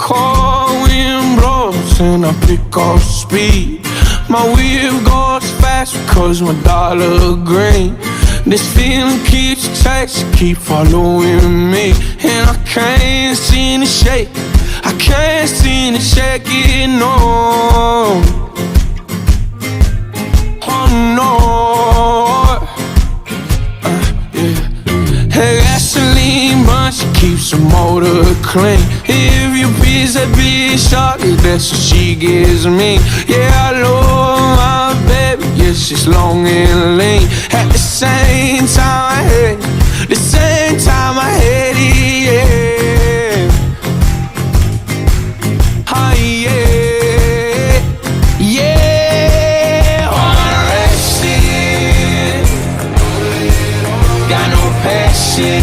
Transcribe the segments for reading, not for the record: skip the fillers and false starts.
cold wind blows and I pick up speed. My wheel goes fast because my dollar green. This feeling keeps chasing, keep following me. And I can't seem to shake, I can't seem to shake it, no. Oh no, yeah. Hey, gasoline bunch keeps the motor clean. If you piece that bitch up, that's what she gives me. Yeah, I love my baby, yeah, she's long and lean. At the same time I hate it, the same time I hate it, yeah. Oh yeah, yeah. Unrested, got no passion,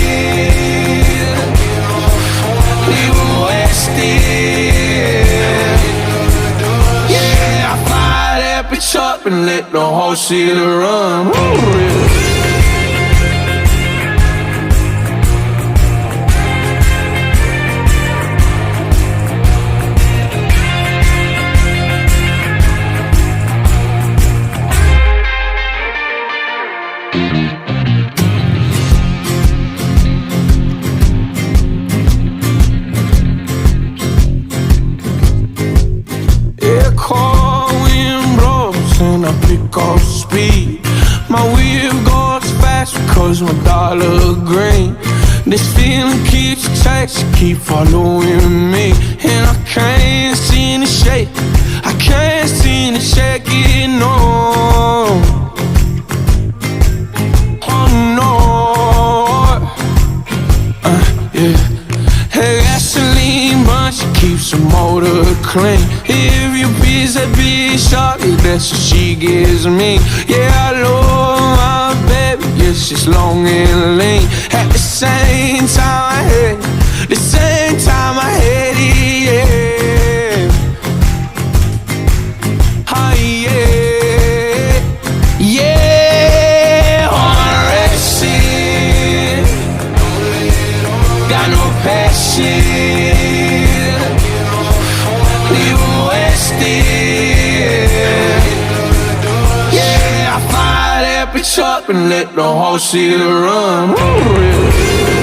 even wasted. Yeah, I fire that bitch up and let the whole city run. Ooh, yeah. Cold wind blows and I pick up speed. My wheel goes fast because my dollar green. This feeling keeps chasing, keep following me. And I can't seem to shake, I can't seem to shake it, no. Oh no, yeah. Hey, gasoline bunch keeps the motor clean. If you piece that bitch up, that's what she gives me. Yeah, I love my baby, yeah, she's long and lean. At the same time I hate it, the same time I hate it, yeah. Oh yeah, yeah. Unrested, got no passion, even wasted. Yeah, I fire that bitch up and let the whole city run. Ooh, yeah.